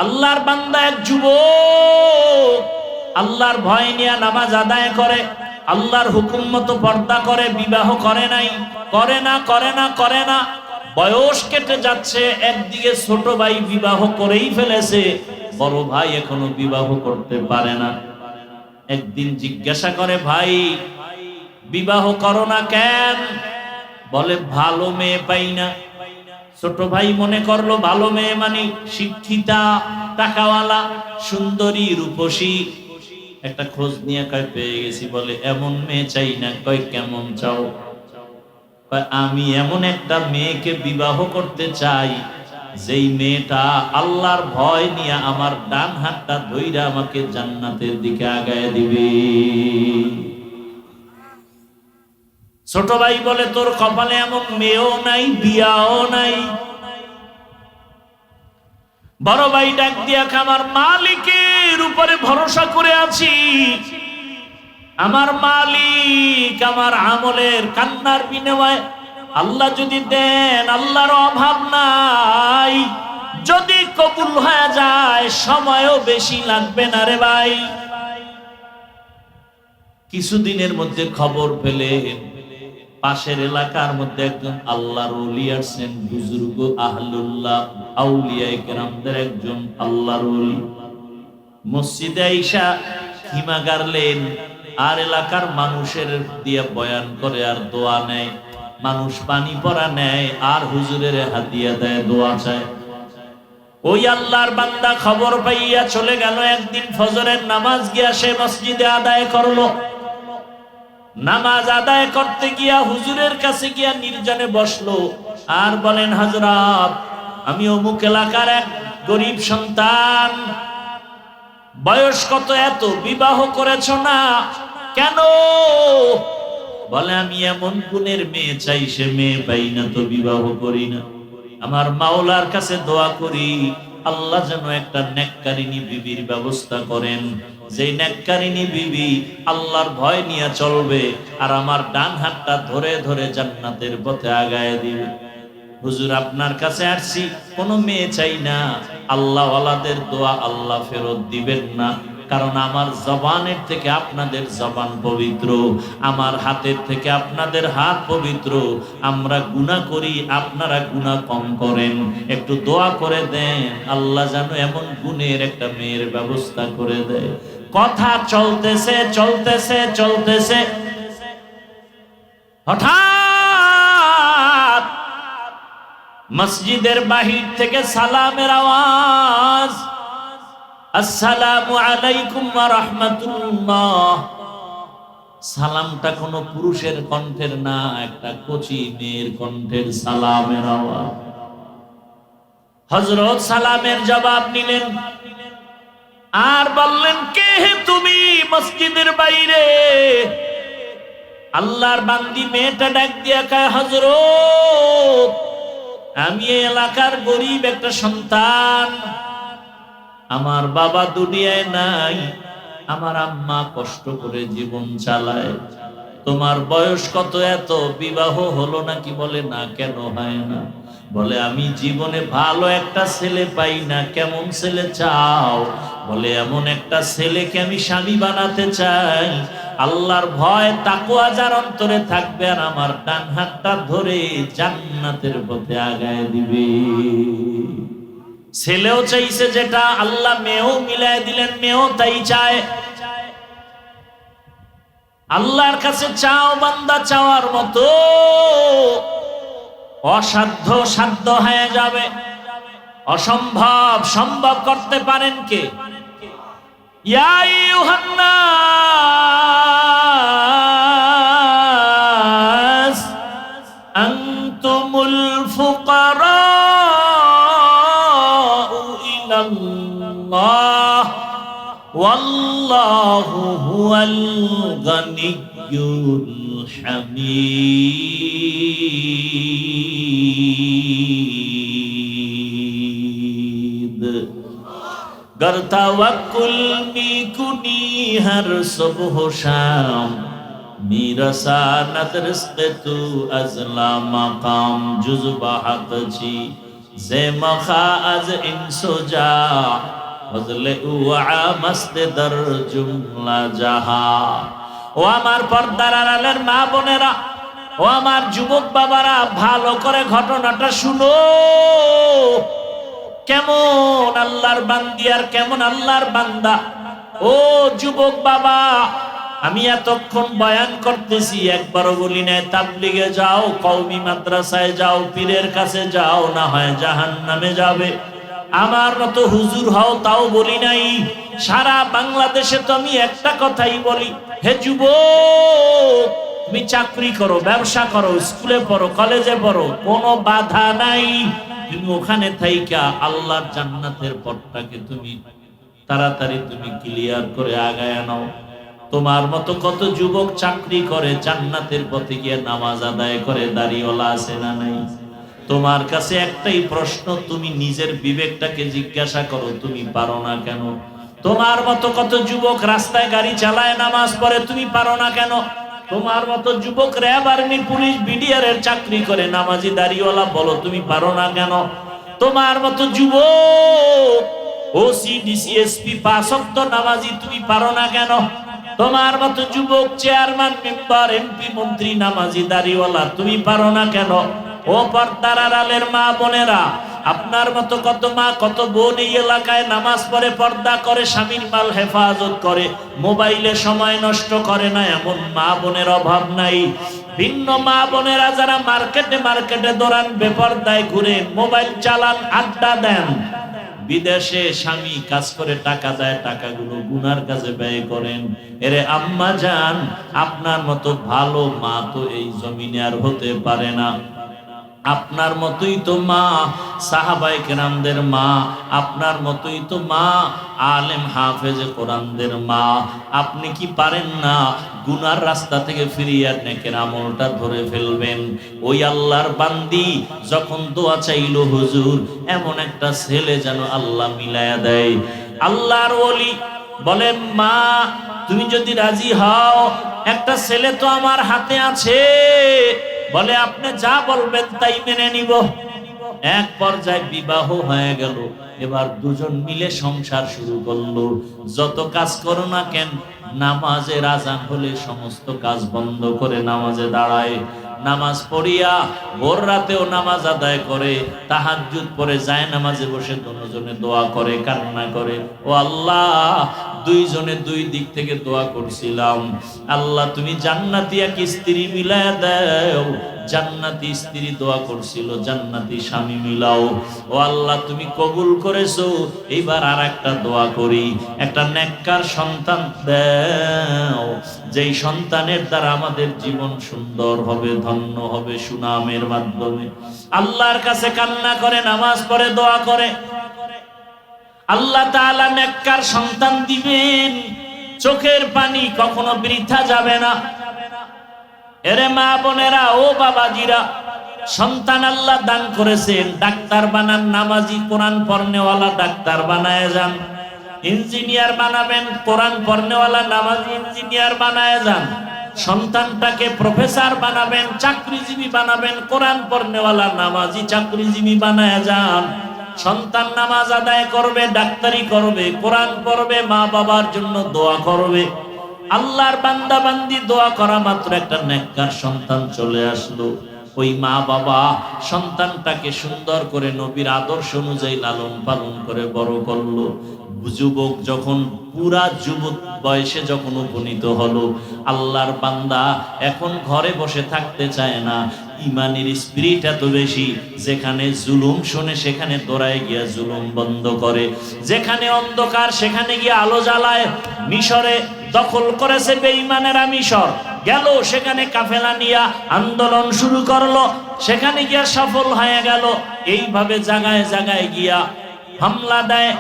আল্লাহর বান্দা এক যুবক আল্লাহর ভয় নিয়ে নামাজ আদায় করে, আল্লাহর হুকুম মতো পর্দা করে, বিবাহ করে নাই, করে না। বয়স কেটে যাচ্ছে, একদিকে ছোট ভাই বিবাহ করেই ফেলেছে, বড় ভাই এখনো বিবাহ করতে পারে না। একদিন জিজ্ঞাসা করে, ভাই বিবাহ করো না কেন? বলে ভালো মেয়ে পাই না। ছোট ভাই মনে করলো ভালো মেয়ে মানে শিক্ষিতা, টাকাওয়ালা, সুন্দরী, রূপসী। একটা খোঁজ নিয়ে কয় পেয়ে গেছি। বলে এমন মেয়ে চাই না। কয় কেমন চাও? কয় আমি এমন একটা মেয়েকে বিবাহ করতে চাই যেই মেয়েটা আল্লাহর ভয় নিয়ে আমার ডান হাতটা ধইরা আমাকে জান্নাতের দিকে আগায় দিবে। ছোট ভাই বলে তোর কপালে এমন মেয়েও নাই, বিয়াও নাই। বড় ভাই ডাক দিয়া আমার মালিকের উপরে ভরসা করে আছি, আমার মালিক আমার আমলের কান্নার বিনিময়ে আল্লাহ যদি দেন, আল্লাহর অভাব নাই, যদি কবুল হয়ে যায় সময়ও বেশি লাগবে না রে ভাই। কিছুদিনের মধ্যে খবর পেলেন পাশের এলাকার মধ্যে একজন আল্লাহর ওলি আসছেন, বুজুর্গ আহলুল্লাহ আউলিয়ায়ে কেরামদের একজন আল্লাহর ওলি। মসজিদে আইসা হিমা গারলেন আর এলাকার মানুষের দিয়ে বয়ান করে আর দোয়া নেয়, মানুষ পানি পড়া নেয় আর হুজুরের হাদিয়া দেয়, দোয়া চায়। ওই আল্লাহর বান্দা খবর পাইয়া চলে গেল। একদিন ফজরের নামাজ গিয়া সে মসজিদে আদায় করলো। নামাজ আদায় করতে গিয়া হুজুরের কাছে গিয়া নির্জনে বসলো আর বলেন, হযরত আমি অমুক এলাকার এক গরিব সন্তান, বয়স কত এত, বিবাহ করেছ না কেন? বলে আমি এমন গুণের মেয়ে চাই, সে মেয়ে পাই না তো বিবাহ করি না। আমার মাওলার কাছে দোয়া করি আল্লাহ যেন একটা নেককারিনী বিবির ব্যবস্থা করেন, যেই নেককারিনী বিবি আল্লাহর ভয় নিয়ে চলবে আর আমার ডান হাতটা ধরে ধরে জান্নাতের পথে আগায় দিবে। হুজুর আপনার কাছে আসছি, কোনো মেয়ে চাই না। আল্লাহ ওয়ালাদের দোয়া আল্লাহ ফেরত দিবেন না, কারণ আমার জবানের থেকে আপনাদের জবান পবিত্র, আমার হাতের থেকে আপনাদের হাত পবিত্র। আমরা গুনাহ করি, আপনারা গুনাহ কম করেন। একটু দোয়া করে দেন আল্লাহ যেন এমন গুণের একটা মেয়ের ব্যবস্থা করে দেয়। কথা চলতেছে চলতেছে চলতেছে, হঠাৎ মসজিদের বাহির থেকে সালামের আওয়াজ, আসসালামু আলাইকুম ওয়া রাহমাতুল্লাহ। সালামটা কোনো পুরুষের কণ্ঠের না, একটা কচি মেয়ের কণ্ঠের সালামের আওয়াজ। হযরত সালামের জবাব নিলেন আর বললেন, কে হে তুমি মসজিদের বাইরে? আল্লাহর বান্দি মেয়েটা ডাক দিয়া কয়, হযরত আমি এই এলাকার গরিব একটা সন্তান, আমার বাবা দুনিয়ায় নাই, আমার আম্মা কষ্ট করে জীবন চালায়। তোমার বয়স কত এত, বিবাহ হলো নাকি? বলে না। কেন হয় না? বলে আমি জীবনে ভালো একটা ছেলে পাই না। কেমন ছেলে চাও? বলে এমন একটা ছেলেকে আমি স্বামী বানাতে চাই, আল্লাহর ভয় তাকওয়া যার অন্তরে থাকবে আর আমার ডান হাতটা ধরে জান্নাতের পথে আগায় দিবে। ছেলেও চাইছে যেটা, আল্লাহ মেয়েও মিলায় দিলেন, মেয়েও তাই চায়। আল্লাহর কাছে চাও বান্দা, চাওয়ার মতো অসাধ্য সাধ্য হয়ে যাবে, অসম্ভব সম্ভব করতে পারেন কে? ইয়া আইয়ুহান নাস আনতুমুল ফুকারা ইলাল্লাহ ওয়াল্লাহু হুয়াল গানিয়্যুল হামিদ। गर तवक्कुल मी कुनी हर सुबह शाम, मेरा सानत रिज़्क़ तू अज़ला मकाम जुज़ बहत छी যে মখা আজ ইনসোজা ফজলে উআ মস্তে দর জুমলা জাহা। ও আমার পর্দার আড়ালের মা বোনেরা, ও আমার যুবক বাবারা, ভালো করে ঘটনাটা শুনো। কেমন আল্লাহর বান্দি আর কেমন আল্লাহর বান্দা। ও যুবক বাবা, আমি এতক্ষণ বয়ান করতেছি, একবারও বলি নাই তাবলিগে যাও, কওমি মাদ্রাসায় যাও, পীরের কাছে যাও, না হয় জাহান্নামে যাবে। আমার মতো হুজুর হও, তাও বলি নাই। সারা বাংলাদেশে তো আমি একটা কথাই বলি, হে যুবক, তুমি চাকরি করো, ব্যবসা করো, স্কুলে পড়ো, কলেজে পড়ো, কোনো বাধা নাই। তুমি ওখানে থাইকা আল্লাহর জান্নাতের পথটাকে তুমি তাড়াতাড়ি তুমি ক্লিয়ার করে আগায় নাও। তোমার মতো কত যুবক চাকরি করে, জান্নাতের পথে গিয়ে নামাজ আদায় করে, দাড়িওয়ালা আছে না নাই? তোমার কাছে একটাই প্রশ্ন, তুমি নিজের বিবেকটাকে জিজ্ঞাসা করো, তুমি পারো না কেন? তোমার মতো কত যুবক রাস্তায় গাড়ি চালায়, নামাজ পড়ে, তুমি পারো না কেন? তোমার মতো যুবক র্যাব, আর্মি, পুলিশ, বিডিআর এর চাকরি করে, নামাজি দাড়িওয়ালা, বলো তুমি পারো না কেন? তোমার মতো যুবক ওসি, ডিসি, এসপি, 5 ওয়াক্ত নামাজি, তুমি পারো না কেন? তোমার মতো যুবক চেয়ারম্যান, মেম্বার, এমপি, মন্ত্রী, নামাজি দাড়িওয়ালা, তুমি পারো না কেন? ও পর্দার আড়ালের মা বোনেরা, আপনার মতো কত মা কত বোন এই এলাকায় নামাজ পড়ে, পর্দা করে, স্বামীর মাল হেফাজত করে, মোবাইলে সময় নষ্ট করে না, এমন মা বোনের অভাব নাই। ভিন্ন মা বোনেরা যারা মার্কেটে মার্কেটে দৌড়ান, বেপরদায় ঘুরে, মোবাইল চালান, আড্ডা দেন, বিদেশে স্বামী কাজ করে টাকা দেয়, টাকাগুলো গুনার কাজে ব্যয় করেন। এরে আম্মা জান, আপনার মতো ভালো মা তো এই জমিনে আর হতে পারে না। আপনার মতোই তো মা সাহাবায়ে কেরামদের মা, আপনার মতোই তো মা আলেম হাফেজে কোরআনদের মা। আপনি কি পারেন না গুনার রাস্তা থেকে ফিরিয়ে নেকের আমলটা ধরে ফেলবেন? ওই আল্লাহর বান্দি যখন দোয়া চাইলো, হুজুর এমন একটা ছেলে যেন আল্লাহ মিলায়া দেয়। আল্লাহর ওলি বলে, মা তুমি যদি রাজি হও, একটা ছেলে তো আমার হাতে আছে, বলে আপনি যা বলবেন তাই মেনে নিব। এক পর্যায়ে বিবাহ হয়ে গেল। এবার দুজন মিলে সংসার শুরু করলো। যত কাজ করো না কেন, নামাজের আজান হলে সমস্ত কাজ বন্ধ করে নামাজে দাঁড়ায়। নামাজ পড়িয়া ভোর রাতেও নামাজ আদায় করে, তাহাজ্জুদ পড়ে, যায় নামাজে বসে দুজনে দোয়া করে, কান্না করে। ও আল্লাহ, দুইজনে দুই দিক থেকে দোয়া করছিলাম, আল্লাহ তুমি জান্নাতি এক স্ত্রী মিলায়া দাও। জান্নাতি স্ত্রী দোয়া করছিল, জান্নাতি স্বামী মিলাও। ও আল্লাহ তুমি কবুল করেছো, এইবার আর একটা দোয়া করি, একটা নেককার সন্তান দাও, যেই সন্তানের দ্বারা আমাদের জীবন সুন্দর হবে, ধন্য হবে সুনামের মাধ্যমে। আল্লাহর কাছে কান্না করে, নামাজ পড়ে, দোয়া করে, আল্লাহ তাআলা নেককার সন্তান দিবেন। চোখের পানি কখনো বৃথা যাবে না। এরে মা বোনেরা, ও বাবাজিরা, সন্তান আল্লাহ দান করেছেন, ডাক্তার বানান, নামাজি, কোরআন পড়নেওয়ালা ডাক্তার বানায় যান। ইঞ্জিনিয়ার বানাবেন, কোরআন পড়নেওয়ালা নামাজি ইঞ্জিনিয়ার বানায় যান। সন্তানটাকে প্রফেসর বানাবেন, চাকরিজীবী বানাবেন, কোরআন পড়নেওয়ালা নামাজি চাকরিজীবী বানায় যান। সন্তান নামাজ আদায় করবে, ডাক্তারি করবে, কোরআন পড়বে, মা বাবার জন্য দোয়া করবে। আল্লাহর বান্দা বান্দি দোয়া করা মাত্র একটা নেককার সন্তান চলে আসলো। ওই মা বাবা সন্তানটাকে সুন্দর করে নবীর আদর্শ অনুযায়ী লালন পালন করে বড় করলো। যুবক যখন পুরা যুবক বয়সে যখন উপনীত হলো, আল্লাহর বান্দা এখন ঘরে বসে থাকতে চায় না। ইমানের স্পিরিট এত বেশি, যেখানে জুলুম শোনে সেখানে দৌড়ায় গিয়া জুলুম বন্ধ করে, যেখানে অন্ধকার সেখানে গিয়ে আলো জ্বালায়। মিশরে দখল করেছে বেঈমানেরা, মিশর গেল, সেখানে কাফেলা নিয়া আন্দোলন শুরু করলো, সেখানে গিয়া সফল হয়ে গেল। এইভাবে জায়গায় জায়গায় গিয়া হামলা দেয়,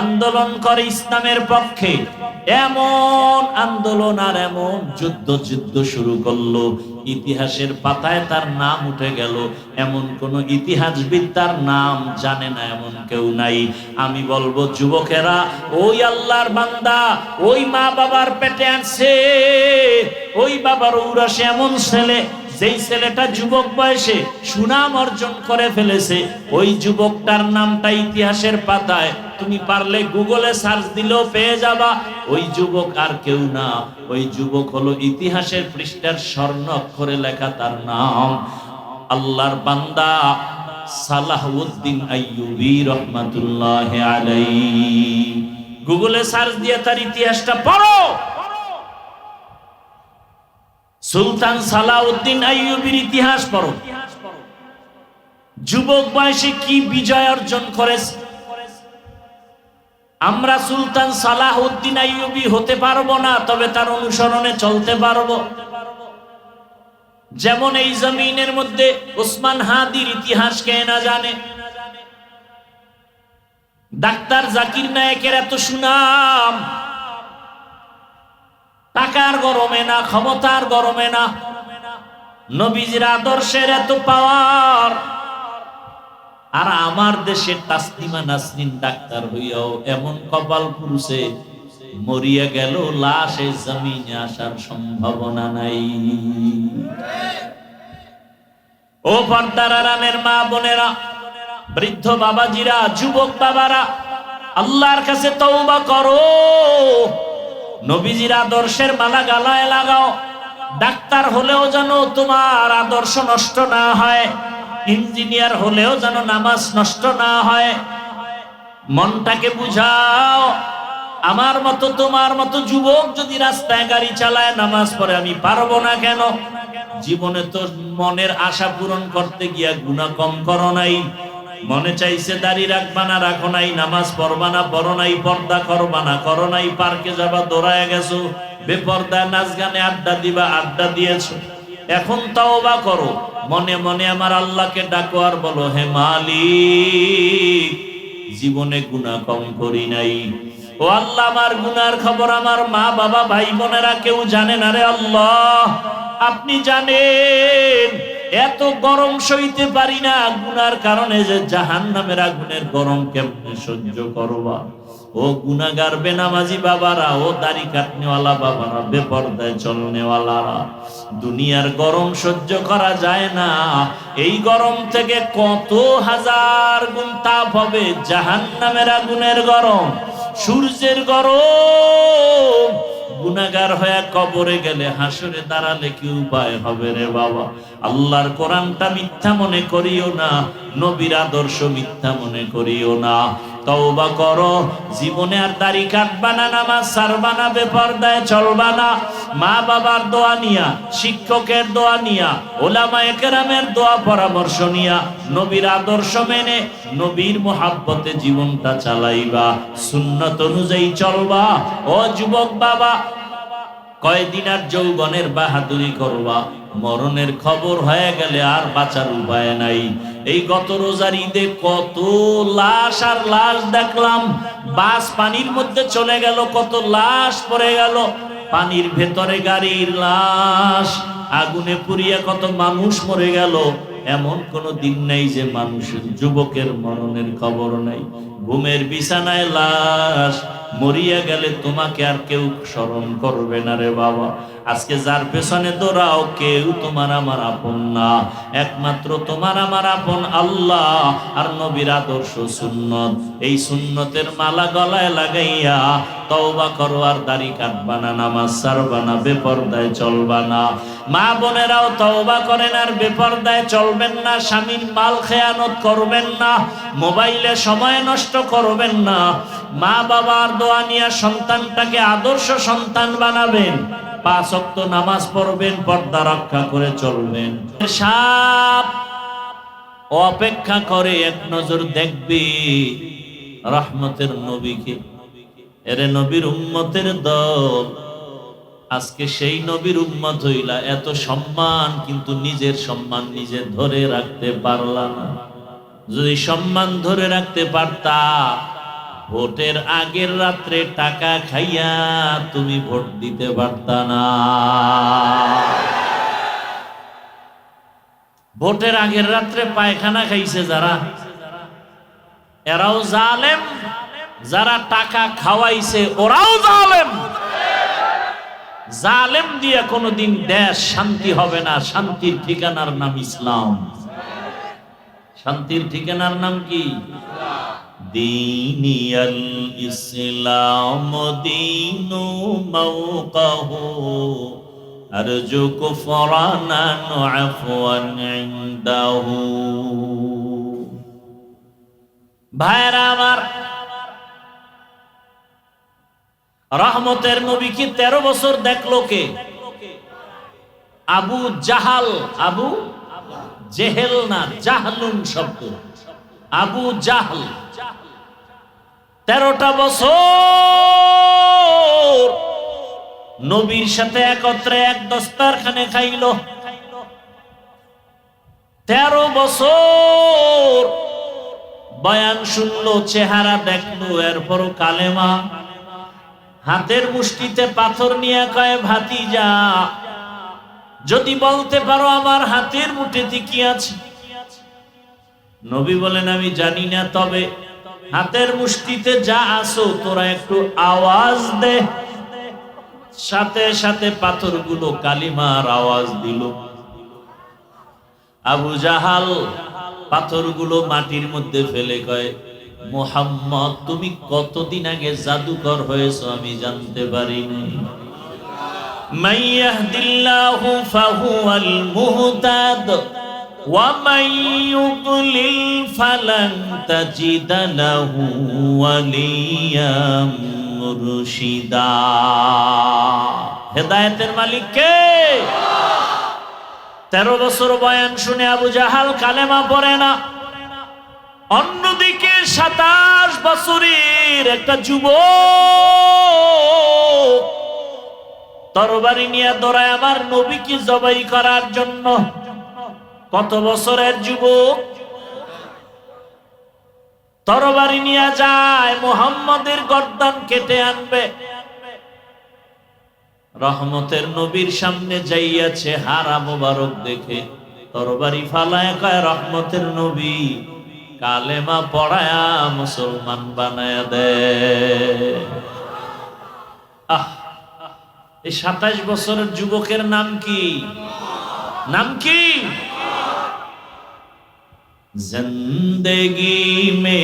আন্দোলন করে ইসলামের পক্ষে। এমন আন্দোলন আর এমন যুদ্ধ শুরু করলো, ইতিহাসের পাতায় তার নাম উঠে গেল। এমন কোন ইতিহাসবিদ তার নাম জানে না, এমন কেউ নাই। আমি বলবো যুবকেরা, ওই আল্লাহর বান্দা ওই মা বাবার পেটে আছে, ওই বাবার ঔরসে এমন ছেলে যেই ছেলেটা যুবক বয়সে সুনাম অর্জন করে ফেলেছে, ওই যুবকটার নামটা ইতিহাসের পাতায় তুমি পারলে গুগলে সার্চ দিলেও পেয়ে যাবা। ওই যুবক আর কেউ না, ওই যুবক হলো ইতিহাসের পৃষ্ঠার স্বর্ণ অক্ষরে লেখা তার নাম আল্লাহর বান্দা সালাহউদ্দিন আইয়ুবী রাহমাতুল্লাহি আলাইহি। গুগলে সার্চ দিয়ে তার ইতিহাসটা পড়ো। সুলতান সালাহউদ্দিন আইয়ুবীর ইতিহাস পড়ো। যুবক বয়সে কি বিজয় অর্জন করেছে। আমরা সুলতান সালাহউদ্দিন আইয়ুবী হতে পারবো না, তবে তার অনুসরণে চলতে পারবো। যেমন এই জমিনের মধ্যে ওসমান হাদির ইতিহাস কে না জানে। ডাক্তার জাকির নায়েকের এত সুনাম, টাকার গরমে না, ক্ষমতার গরমে না, নবীজির আদর্শের এত পাওয়ার। আর আমার দেশের তাসলিমা নাসরিন ডাক্তার হইয়াও এমন কপাল পুরুষে মরিয়া গেল, লাশে জমিনে আসার সম্ভাবনা নাই। ও পর্দার আড়ালের মা বোনেরা, বৃদ্ধ বাবাজিরা, যুবক বাবারা, আল্লাহর কাছে তওবা করো। নবীজির আদর্শের মালা গালায় লাগাও। ডাক্তার হলেও যেন তোমার আদর্শ নষ্ট না হয়, ইঞ্জিনিয়ার হলেও যেন নামাজ নষ্ট না হয়। মনটাকে বুঝাও। আমার মতো তোমার মতো যুবক যদি রাস্তায় গাড়ি চালায়, নামাজ পড়ে, আমি পারবো না কেন? জীবনে তো মনের আশা পূরণ করতে গিয়া গুনাহ কম করো নাই। মনে চাইছে দাড়ি রাখবা না, রাখো নাই। নামাজ পড়বা না, পড়ো নাই। পর্দা করবা না, করো নাই। পার্কে যাবা, দৌড়ায় গেছো। বেপর্দা নাচ গানে আড্ডা দিবা, আড্ডা দিয়েছো। এখন তওবা করো। মনে মনে আমার আল্লাহকে ডাকো আর বলো, হে মালিক, জীবনে গুনাহ কম করি নাই। ও আল্লাহ, আমার গুনার খবর আমার মা বাবা ভাই বোনেরা কেউ জানে না রে আল্লাহ, আপনি জানেন। এত গরম সইতে পারি না গুনার কারণে, যে জাহান্নামের আগুনের গরম কেমনে সহ্য করবা। ও গুনাহগার বেনামাজি বাবারা, ও দাড়ি কাটনেওয়ালা বাবারা, বেপরদায় চলনেওয়ালারা, দুনিয়ার গরম সহ্য করা যায় না। এই গরম থেকে কত হাজার গুণ তাপ হবে জাহান্নামের আগুনের গরম, সূর্যের গরম। গুনাহগার হয়ে কবরে গেলে, হাসরে দাঁড়ালে কি উপায় হবে রে বাবা? আল্লাহর কোরআনটা মিথ্যা মনে করিও না, নবীর আদর্শ মিথ্যা মনে করিও না। তওবা করো। জীবনে আর দাড়ি কাটবা না, নামাজ ছাড়বা না, বেপরদায় চলবা না। মা বাবার দোয়া নিয়া, শিক্ষকের দোয়া নিয়া, ওলামায়ে কেরামের দোয়া পরামর্শ নিয়া, নবীর আদর্শ মেনে, নবীর মুহাব্বতে জীবনটা চালাইবা, সুন্নাত অনুযায়ী চলবা। ও যুবক বাবা, কয়দিন আর যৌবনের বাহাদুরি করবা, মরণের খবর হয়ে গেলে আর বাঁচার উপায় নাই। এই গত রোজার ঈদে কত লাশ আর লাশ দেখলাম। বাস পানির মধ্যে চলে গেল, কত লাশ পড়ে গেল। পানির ভেতরে গাড়ির লাশ, আগুনে পুড়িয়া কত মানুষ মরে গেল। এমন কোনো দিন নেই যে মানুষের, যুবকের মরণের খবর নাই। ঘুমের বিছানায় লাশ, মরিয়া গেলে তোমাকে আর কেউ স্মরণ করবে না রে বাবা। আজকে যার পেছনে দৌড়াও, কেউ তোমার আমার আপন না। একমাত্র তোমার আমার আপন আল্লাহ আর নবীর আদর্শ সুন্নত। এই সুন্নতের মালা গলায় লাগাইয়া তওবা করো। আর দাড়ি কাটবা না, নামাজ ছাড়বা না, বেপরদায় চলবা না। মা বোনেরাও তওবা করেন আর বেপরদায় চলবেন না। স্বামীর মাল খেয়ানত করবেন না, মোবাইলে সময় নষ্ট করবেন না। মা বাবার দোয়া নিয়ে সন্তানটাকে আদর্শ সন্তান বানাবেন। 5 ওয়াক্ত নামাজ পড়বেন, পর্দা রক্ষা করে চলবেন। সাপ অপেক্ষা করে এক নজর দেখবে রহমতের নবীকে। এরে নবীর উম্মতের দল, আজকে সেই নবীর উম্মত হইলা, এত সম্মান, কিন্তু নিজের সম্মান নিজে ধরে রাখতে পারলা না। যদি সম্মান ধরে রাখতে পারতা, ভোটের আগের রাত্রে টাকা খাইয়া তুমি ভোট দিতে পারতা না। ভোটের আগের রাত্রে পায়খানা খাইছে যারা, এরাও জালেম। যারা টাকা খাওয়াইছে ওরাও জালেম। জালেম দিয়ে কোনোদিন দেশ শান্তি হবে না। শান্তির ঠিকানার নাম ইসলাম। শান্তির ঠিকানার নাম কি? দীনিয়াল ইসলাম দীনু মাওকাহু আরজু কুফরানান আফওয়ান ইনদাহু। ভাইরা আমার, রহমতের নবী কি 13 বছর দেখলো কে? আবু জাহাল। আবু জেহেল না, জাহলুন শব্দ। আবু জাহল 13টা বছর নবীর সাথে একত্রে এক দস্তারখানে খাইল। 13 বছর বয়ান শুনলো, চেহারা দেখলো, এরপরও কালেমা। হাতের মুষ্টিতে পাথর নিয়ে কয়, ভাতিজা যদি বলতে পারো আমার হাতের মুঠিতে কি আছে। নবী বলেন, আমি জানি না, তবে হাতের মুষ্টিতে যা আছো তোরা একটু আওয়াজ দে। সাথে সাথে পাথরগুলো কালিমার আওয়াজ দিল। আবু জাহাল পাথরগুলো মাটির মধ্যে ফেলে কয়, মুহাম্মদ তুমি কতদিন আগে জাদুকর হয়েছো আমি জানতে পারিনি। মান ইয়াহদিল্লাহু ফাহুয়াল মুহতাদ ওয়া মান ইউদ্লিল ফালান তাজিদা লাহু ওয়ালিয়াম মুরশিদা। হেদায়েতের মালিক কে? 13 বছর বয়ান শুনে আবু জাহাল কালেমা পড়ে না। অন্যদিকে 27 বছরের একটা যুবক তরবারি নিয়ে দৌড়ায় আমার নবীকে জবাই করার জন্য। কত বছরের যুবক? তরবারি নিয়ে যায়, মুহাম্মদের গর্দান কেটে আনবে। রহমতের নবীর সামনে যাইয়াছে, হারা মোবারক দেখে তরবারি ফালায় কয়, রহমতের নবী কালেমা পড়ায়া মুসলমান বানায়া দে। এই 27 বছরের যুবকের নাম কি? নাম কি? জিন্দেগি মে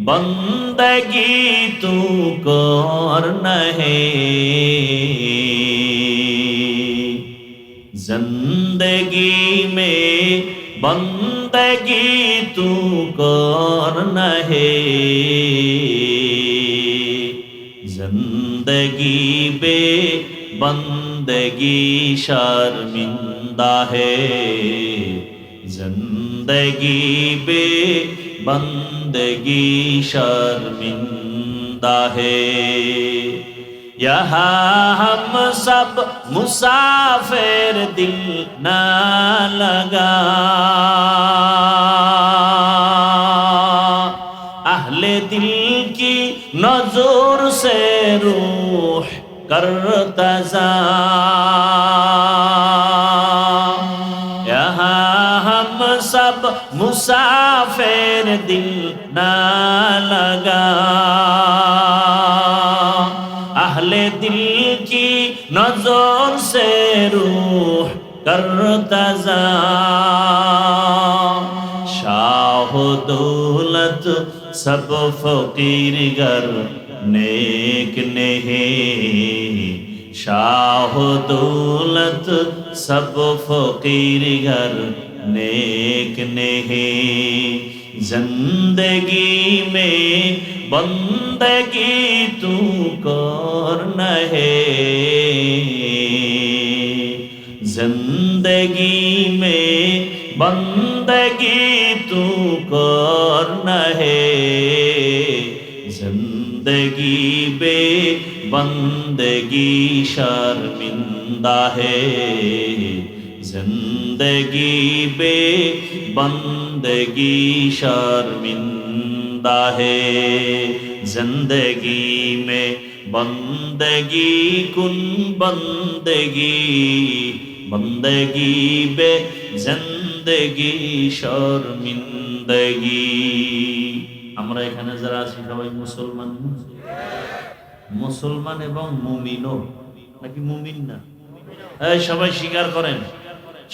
বন্দগি তু করনা হে, जिंदगी में बंदगी तू करना है, जिंदगी बे बंदगी शर्मिंदा है, जिंदगी बे बंदगी शर्मिंदा है। यहाँ हम सब मुसाफिर दिल ना लगा, अहले दिल की नजर से रूह करता जा। यहाँ हम सब मुसाफिर दिल ना लगा, अहले दिल की नजर से रूह करता जा। शाह दौलत सब फकीर गर नेक नहीं, शाह दौलत सब फकीर घर नेक नहीं, जिंदगी में बंदगी तू करना है, जिंदगी में बंदगी तू करना है, जिंदगी बे बंदगी शर्मिंदा है, जिंदगी बे बंदगी शर्मिंदा है, जिंदगी में बंदगी कुन बंदगी, बंदगी बे जिंदगी शर्मिंदगी। আমরা এখানে যারা আছি সবাই মুসলমান, মুসলমান এবং মুমিনও নাকি মুমিন না? এই সবাই স্বীকার করেন,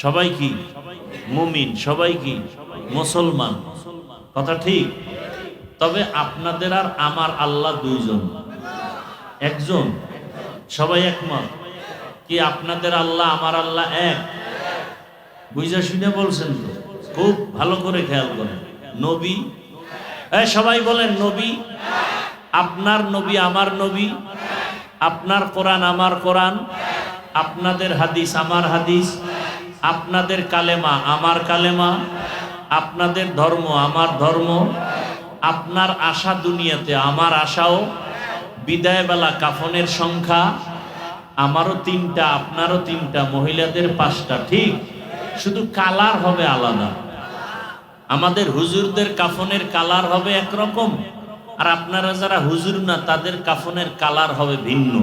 সবাই কি মুমিন, সবাই কি মুসলমান, কথা ঠিক? তবে আপনাদের আর আমার আল্লাহ দুইজন, একজন? সবাই একমত কি আপনাদের আল্লাহ আমার আল্লাহ এক? বুঝা শুনে বলছেন তো? খুব ভালো করে খেয়াল করেন। নবী, সবাই বলেন নবী। আপনার নবী আমার নবী, আপনার কোরআন আমার কোরআন, আপনাদের হাদিস আমার হাদিস, আপনাদের কালেমা আমার কালেমা, আপনাদের ধর্ম আমার ধর্ম, আপনার আশা দুনিয়াতে আমার আশাও, বিদায়বেলা কাফনের সংখ্যা আমারও 3টা আপনারও 3টা, মহিলাদের 5টা, ঠিক? শুধু কালার হবে আলাদা। আমাদের হুজুরদের কাফনের কালার হবে একরকম, আর আপনারা যারা হুজুর না তাদের কাফনের কালার হবে ভিন্ন।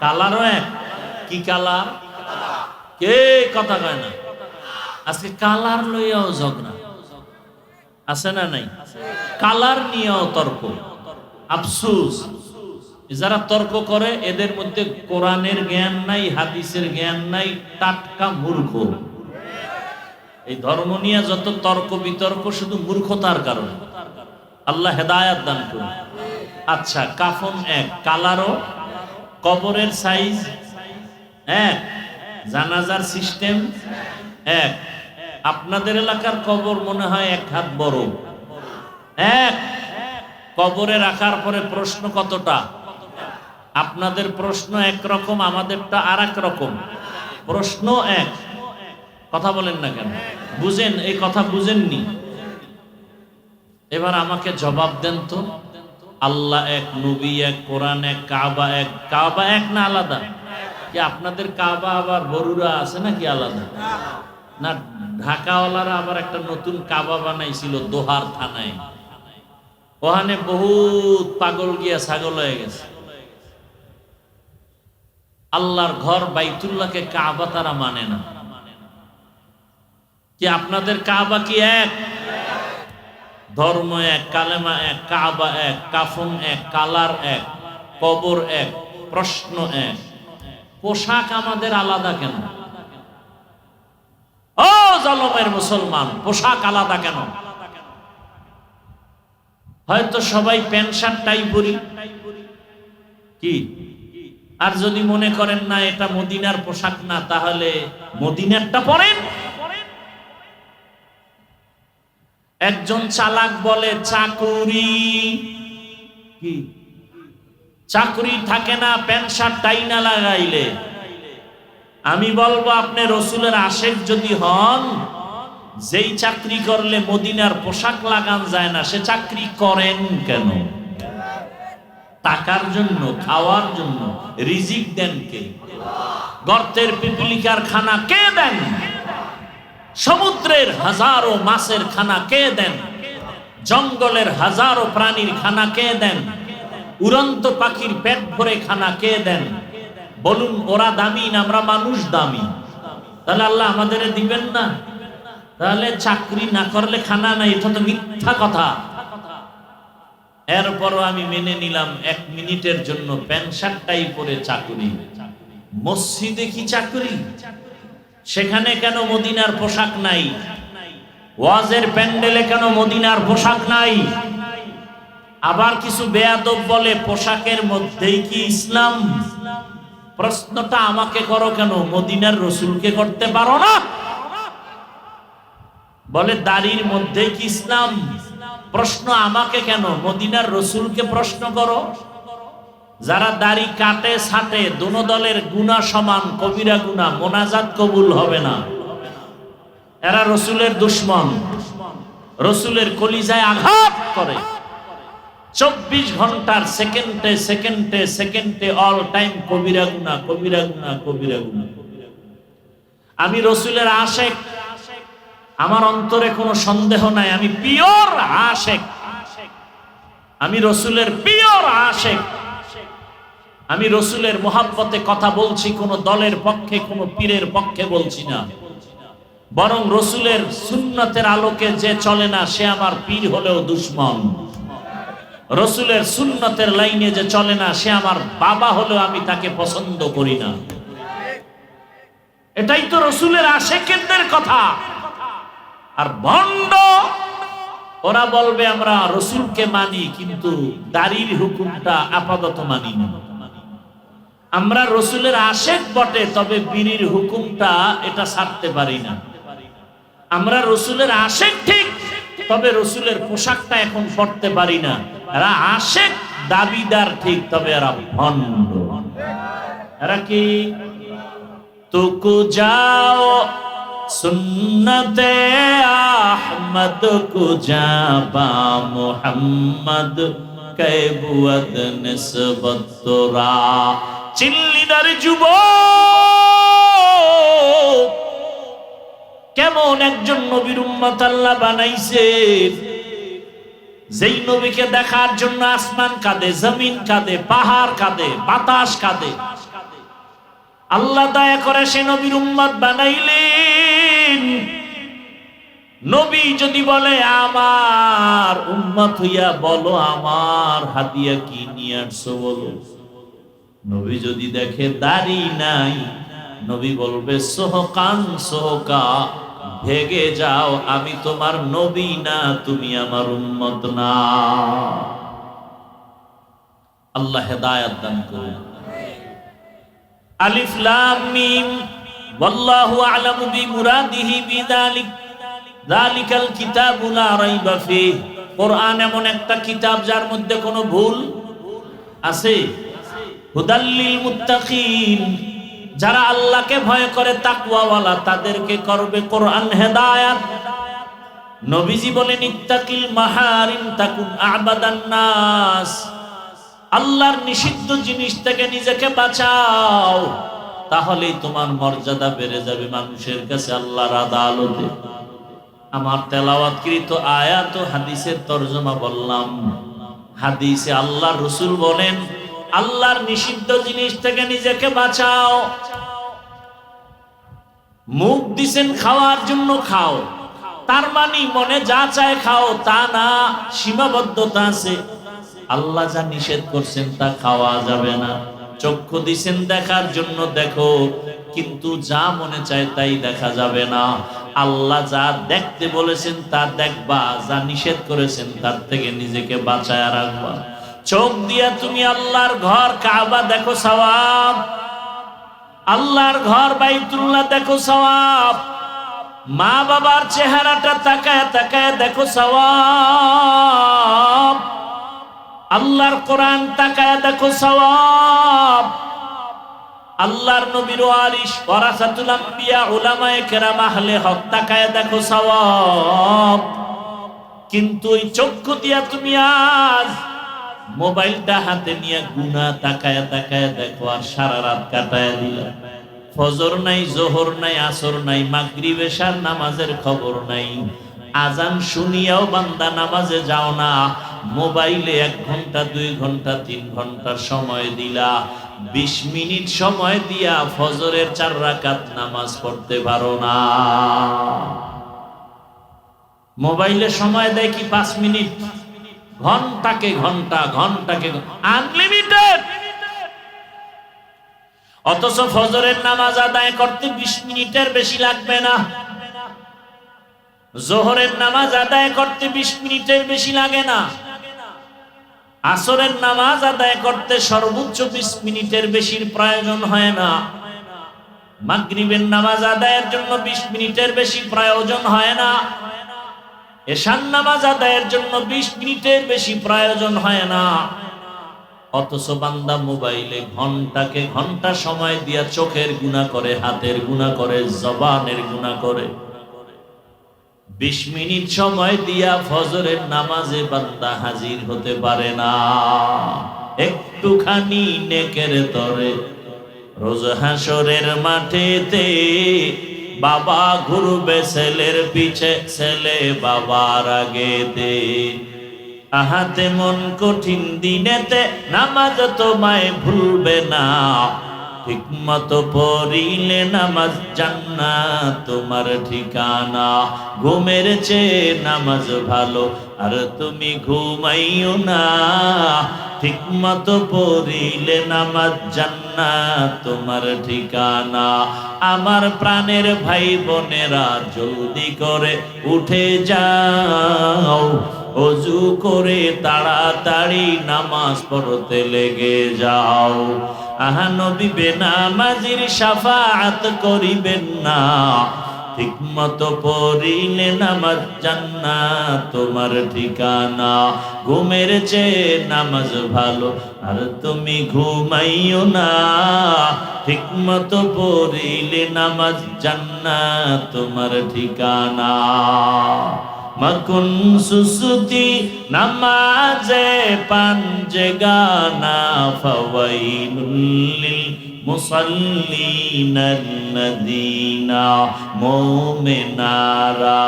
কালারও এক, কি কালার? কে কথা কয় না? আজকে কালার লইয়াও ঝগড়া আছে না নাই? কালার নিয়েও তর্ক। আফসোস, যারা তর্ক করে এদের মধ্যে কোরআনের জ্ঞান নাই, হাদিসের জ্ঞান নাই, টাটকা মূর্খ। এই ধর্ম নিয়ে যত তর্ক বিতর্ক শুধু মূর্খতার কারণে। আল্লাহ হেদায়াত দান করুন। আচ্ছা, কাফন এক, কালারও, কবরের সাইজ এক, জানাজার সিস্টেম এক। আপনাদের এলাকার কবর মনে হয় 1 হাত বড়, এক। কবরে রাখার পরে প্রশ্ন কতটা? আপনাদের প্রশ্ন একরকম, আমাদেরটা আর এক রকম। প্রশ্ন এক, কথা বলেন না কেন? বুঝেন, এই কথা বুঝেননি? এবার আমাকে জবাব দেন তো, আল্লাহ এক, নবী এক, কোরআন এক, কাবা এক। কাবা এক না আলাদা? কি আপনাদের কাবা আবার বড়ুরা আছে নাকি আলাদা? না, ঢাকাওয়ালারা আবার একটা নতুন কাবা বানাইছিল দোহার থানায়, ওখানে বহুত পাগল গিয়া ছাগল হয়ে গেছে। আল্লাহর ঘর বাইতুল্লাহকে কাবা তারা মানে না। কি আপনাদের কাবা কি এক? ধর্ম এক, কালেমা এক, কাবা এক, কাফন এক, কালার এক, কবর এক, প্রশ্ন এক। পোশাক আমাদের আলাদা কেন? ও জালেমের মুসলমান, পোশাক আলাদা কেন? হয়তো সবাই প্যান্ট শার্ট টাই পরি, কি? আর যদি মনে করেন না এটা মদিনার পোশাক না, তাহলে মদিনারটা পরেন। একজন চালাক বলে চাকুরি, কি চাকুরি থাকে না প্যান্ট শার্ট টাই না লাগাইলে। আমি বলবো আপনি রসুলের আশেক যদি হন, যেই চাকরি করলে মদিনার পোশাক লাগান যায় না, সে চাকরি করেন কেন? টাকার জন্য, খাওয়ার জন্য। রিজিক দেন কে? গর্তের পিপিলিকার খানা কে দেন? সমুদ্রের হাজারো মাছের খানা কে দেন? জঙ্গলের হাজারো প্রাণীর খানা কে দেন? উড়ন্ত পাখির পেট ভরে খানা কে দেন? বলুন, ওরা দামি না আমরা মানুষ দামি? তাহলে আল্লাহ আমাদের দিবেন না? তাহলে চাকরি না করলে খানা নাই, এটা তো মিথ্যা কথা। এরপরও আমি মেনে নিলাম 1 মিনিটের জন্য প্যান্ট শার্টটাই পরে চাকরি। মসজিদে কি চাকরি? সেখানে কেন মদিনার পোশাক নাই? ওয়াজের প্যান্ডেলে কেন মদিনার পোশাক নাই? আবার কিছু বেয়াদব বলে পোশাকের মধ্যেই কি ইসলাম? প্রশ্নটা আমাকে করো কেন, মদিনার রসুলকে করতে পারো না? বলে দাড়ির মধ্যে কি ইসলাম? প্রশ্ন আমাকে কেন, মদিনার রসুলকে প্রশ্ন করো। যারা দাড়ি কাটে ছাটে, দোনো দলের গুনাহ সমান, কবিরা গুনাহ, মোনাজাত কবুল হবে না। এরা রসুলের দুশমন, রসুলের কলিজায় আঘাত করে। 24 ঘন্টার সেকেন্ডে সেকেন্ডে সেকেন্ডে অল টাইম কবিরা গুনাহ, কবিরা গুনাহ, কবিরা গুনাহ। আমি রসুলের আশেক, আমার অন্তরে কোনো সন্দেহ নাই, আমি পিওর আশেক, আমি রসুলের পিওর আশেক। আমি রসুলের মোহাব্বতে কথা বলছি, কোনো দলের পক্ষে, কোনো পীরের পক্ষে বলছি না। বরং রসুলের সুন্নতের আলোকে যে চলে না, সে আমার পীর হলেও দুশমন। রসুলের সুন্নতের লাইনে যে চলে না, সে আমার বাবা হলেও আমি তাকে পছন্দ করি না। এটাই তো রসুলের আশেকেরদের কথা। আর ভণ্ড ওরা বলবে আমরা রসুলকে মানি, কিন্তু দাড়ির হুকুমটা আপাতত মানি না। আমরা রসুলের আশেক বটে, তবে বিড়ির হুকুমটা এটা ছাড়তে পারি না। আমরা রসুলের আশেক ঠিক, তবে রসুলের পোশাকটা এখন পরতে পারি না। এরা আশেক দাবিদার ঠিক, তবে এরা ভণ্ড। এরা কি? তুকু যাও সুন্নতে আহমদ কুজাবা মুহাম্মদ কৈবুয়দ নিসবত তোরা। চিল্লিদার যুবক, কেমন একজন নবীর উম্মত আল্লাহ বানাইছে, যেই নবীকে দেখার জন্য আসমান কাঁদে, জমিন কাঁদে, পাহাড় কাঁদে, বাতাস কাঁদে। আল্লাহ দয়া করে সে নবীর উম্মত বানাইলেন। নবী যদি বলে আমার উম্মত হইয়া বলো আমার হাদিয়া কি নিয়ে আসছো বলো। নবী যদি দেখে দাড়ি নাই, নবী বলবে সোহকান সোহকা, ভেগে যাও, আমি তোমার নবী না, তুমি আমার উম্মত না। আল্লাহ হেদায়েত দান করুন। আলিফ লাম মিম ওয়াল্লাহু আ'লামু বিমুরাদিহি বিযালিক যালিকাল কিতাবু লা রাইবা ফীহ। কোরআন এমন একটা কিতাব যার মধ্যে কোনো ভুল আছে। হুদাল লিল মুত্তাকিন, যারা আল্লাহকে ভয় করে তাকওয়াওয়ালা তাদেরকে করবে কোরআন হেদায়েত। নবীজি বলেন ইত্তাকিল মাহারিম তাকুন আ'বাদান নাস, আল্লাহর নিষিদ্ধ জিনিস থেকে নিজেকে বাঁচাও, তাহলেই তোমার মর্যাদা বেড়ে যাবে মানুষের কাছে, আল্লাহর আদালতে। আমার তেলাওয়াতকৃত আয়াত ও হাদিসের তরজমা বললাম। হাদিসে আল্লাহর রাসূল বলেন আল্লাহর নিষিদ্ধ জিনিস থেকে নিজেকে বাঁচাও। মুখ দিছেন খাওয়ার জন্য খাও, তার মানে মনে যা চায় খাও তা না, সীমাবদ্ধতা আছে। আল্লাহ যা নিষেধ করছেন তা খাওয়া যাবে না। চক্ষু দিছেন দেখার জন্য দেখো, কিন্তু যা মনে চায় তাই দেখা যাবে না। আল্লাহ যা দেখতে বলেছেন তা দেখবা, যা নিষেধ করেছেন তার থেকে নিজেকে বাঁচায় রাখবা। চোখ দিয়া তুমি আল্লাহর ঘর কাবা দেখো সওয়াব, আল্লাহর ঘর বাইতুল্লাহ দেখো সওয়াব। মা বাবার চেহারাটা তাকায় তাকায় দেখো সওয়াব। আল্লাহর কোরআন তাকায় দেখো সওয়াব। আল্লাহর নবীর ওয়ারিস ওয়ারাসাতুল আম্বিয়া উলামায়ে কেরাম আহলে হক তাকায় দেখো সওয়াব। কিন্তু ওই চক্ষু দিয়া তুমি আজ মোবাইলটা হাতে নিয়ে গুনাহ তাকায় তাকায় দেখো, আর সারা রাত কাটায় দিলা। ফজর নাই, জোহর নাই, আসর নাই, মাগরিব এশার নামাজের খবর নাই। আজান শুনিয়াও বান্দা নামাজে যাও না, মোবাইলে 1 ঘন্টা 2 ঘন্টা 3 ঘন্টা সময় দিলা। 20 মিনিট সময় দিয়া ফজরের 4 রাকাত নামাজ পড়তে পারো না। মোবাইলে সময় দেয় কি 5 মিনিট, ঘন্টাকে ঘন্টা, ঘন্টাকে আনলিমিটেড। অথচ ফজরের নামাজ আদায় করতে 20 মিনিটের বেশি লাগবে না। জোহরের নামাজ আদায় করতে 20 মিনিটের বেশি লাগে না। আসরের নামাজ আদায় করতে সর্বোচ্চ 20 মিনিটের বেশির প্রয়োজন হয় না। মাগরিবের নামাজ আদায়ের জন্য 20 মিনিটের বেশি প্রয়োজন হয় না। এশার নামাজ আদায়ের জন্য 20 মিনিটের বেশি প্রয়োজন হয় না। অথচ বান্দা মোবাইলে ঘন্টাকে ঘন্টা সময় দিয়া চোখের গুনাহ করে, হাতের গুনাহ করে, জবানের গুনাহ করে। 20 মিনিট সময় দিয়া ফজরের নামাজে বান্দা হাজির হতে পারে না। একটুখানি নেকের তরে রোজ হাসরের মাঠেতে বাবা ঘুরবে ছেলের পিছে, ছেলে বাবার আগেতে। আহাতে মন কঠিন দিনেতে নামাজ তোমায় ভুলবে না, ঠিকমতো পড়িলে নামাজ জান্নাত তোমার ঠিকানা। ঘুমের চেয়ে নামাজ ভালো আর তুমি ঘুমাইও না। ঠিকমতো পড়িলে নামাজ জান্নাত তোমার ঠিকানা। আমার প্রাণের ভাই বোনেরা জলদি করে উঠে যাও, ওযু করে তাড়াতাড়ি নামাজ পড়তে লেগে যাও। আহা নবী বেনামাজির শাফাআত করিবেন না। ঠিকমতো পড়িলে নামাজ জান্নাত তোমার ঠিকানা। ঘুমের চেয়ে নামাজ ভালো আর তুমি ঘুমাইও না। ঠিকমতো পড়িলে নামাজ জান্নাত তোমার ঠিকানা। মকুন সুসুতি নামাজে পাঞ্জগানা ফাওয়াইলুল লিল মুসাল্লিনাল্লাযীনা মুমিনারা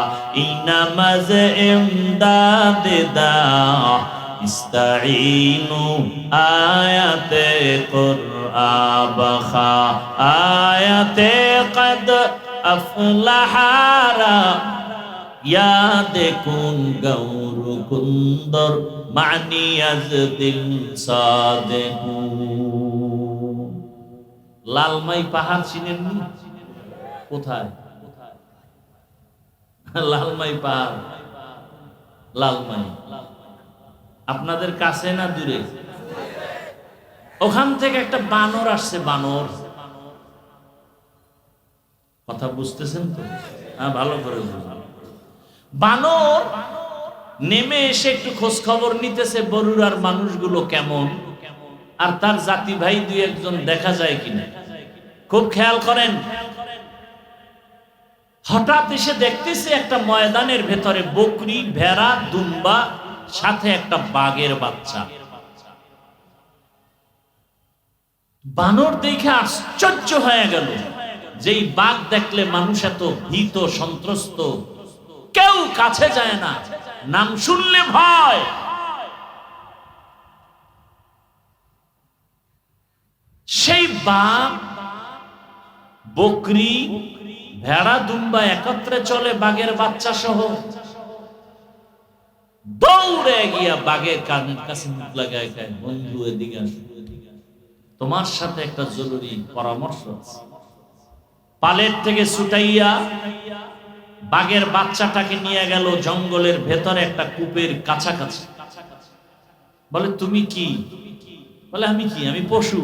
ইনামাজ ইমদাদ দা ইস্তাঈনু আয়াতে কুরআবখা আয়াতে কদ আফলাহারা याद कुन गौर कुंदर मानी अज दिल सादेकू। লালমাই পাহাড় চিনেন নি? কোথায়? লালমাই পাহাড়, লালমাই আপনাদের কাছে না দূরে? ওখান থেকে একটা বানর আসছে। বানর, কথা বুঝতেছেন তো? হ্যাঁ, ভালো করে বুঝুন। বানর নেমে এসে একটু খোঁজ খবর নিতেছে বরুড়ার মানুষগুলো কেমন, আর তার জাতি ভাই দুই একজন দেখা যায় কিনা। খুব খেয়াল করেন। হঠাৎ এসে দেখতেছে একটা ময়দানের ভেতরে বকরি, ভেড়া, দুম্বা, সাথে একটা বাঘের বাচ্চা। বানর দেখে আশ্চর্য হয়ে গেল। যেই বাঘ দেখলে মানুষ এত ভীত সন্ত্রস্ত, কেউ কাছে যায় না, নাম শুনলে ভয়। সেই বাঘ, বকরি, ভেড়া, দুম্বা একত্রে চলে বাঘের বাচ্চা সহ। দৌড়ে গিয়া বাঘের কানের কাছে মুখ লাগায় খায়, বন্ধু এদিকে আসো, তোমার সাথে একটা জরুরি পরামর্শ আছে। পালের থেকে ছুটাইয়া বাঘের বাচ্চাটাকে নিয়ে গেল জঙ্গলের ভেতরে একটা কূপের কাছাকাছি। বলে তুমি কি? বলে আমি কি? আমি পশু।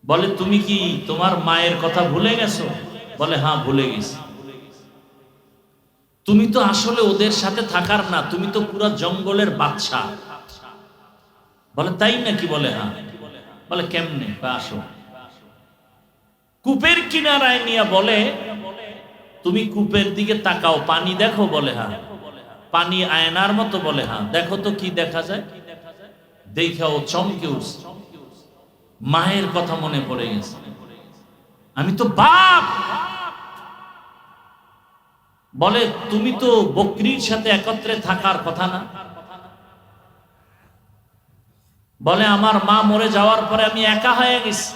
বলে তুমি কি তোমার মায়ের কথা ভুলে গেছো? বলে হ্যাঁ, ভুলে গেছি। তুমি তো আসলে ওদের সাথে থাকার না, তুমি তো পুরো জঙ্গলের বাচ্চা। বলে তাই নাকি? বলে হ্যাঁ। বলে কেমনে? আসো। কূপের কিনারায় নিয়ে বলে তুমি কূপের দিকে তাকাও, পানি দেখো? বলে হ্যাঁ। পানি আয়নার মতো? বলে হ্যাঁ। দেখো তো কি দেখা যায়? দেখে ও চমকে উঠছে, মায়ের কথা মনে পড়ে গেছে। আমি তো বাপ। বলে তুমি তো বকরির সাথে একত্রে থাকার কথা না? বলে আমার মা মরে যাওয়ার পরে আমি একা হয়ে গেছি,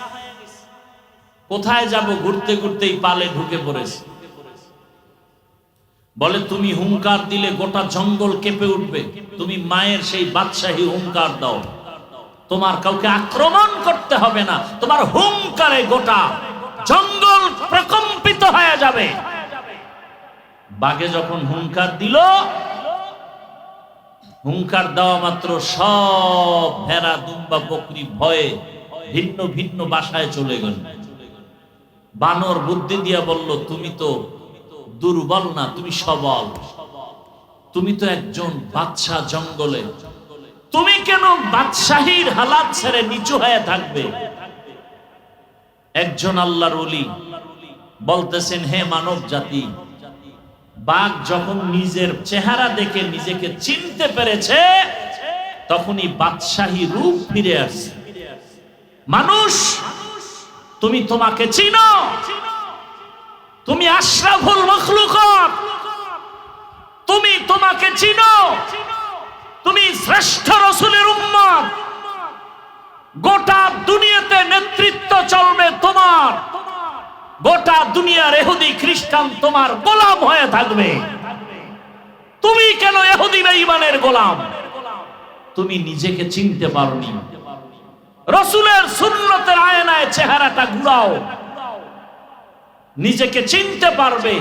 কোথায় যাব? ঘুরতে ঘুরতেই পালে ঢুকে পড়েছি। বলে তুমি হুঙ্কার দিলে গোটা জঙ্গল কেঁপে উঠবে, তুমি মায়ের সেই বাদশাহী হুঙ্কার দাও, তোমার কাউকে আক্রমণ করতে হবে না, তোমার হুঙ্কারে গোটা জঙ্গল প্রকম্পিত হয়ে যাবে। বাঘে যখন হুঙ্কার দিল, হুঙ্কার দেওয়া মাত্র সব ভেড়া, দুম্বা, বকরি ভয়ে ভিন্ন ভিন্ন বাসায় চলে গেল। বানর বুদ্ধি দিয়া বলল তুমি তো দুর্বল না, তুমি সবল। তুমি তো একজন বাদশা জঙ্গলে, তুমি কেন বাদশাহীর হালাত ছেড়ে নিচু হয়ে থাকবে? একজন আল্লাহর ওলি বলতেছেন, হে মানব জাতি, বাঘ যখন নিজের চেহারা দেখে নিজেকে চিনতে পেরেছে, তখনই বাদশাহী রূপ ফিরে আসছে। মানুষ, তুমি তোমাকে চিনো, তুমি আশরাফুল মাখলুকাত, তুমি তোমাকে চিনো, তুমি শ্রেষ্ঠ রাসূলের উম্মত। গোটা দুনিয়াতে নেতৃত্ব চলবে তোমার, গোটা দুনিয়ার ইহুদি খ্রিস্টান তোমার গোলাম হয়ে থাকবে। তুমি কেন ইহুদি বেঈমানের গোলাম? তুমি নিজেকে চিনতে পারোনি। রাসূলের সুন্নতের আয়নায় চেহারাটা ঘুরাও, নিজেকে চিনতে পারবে।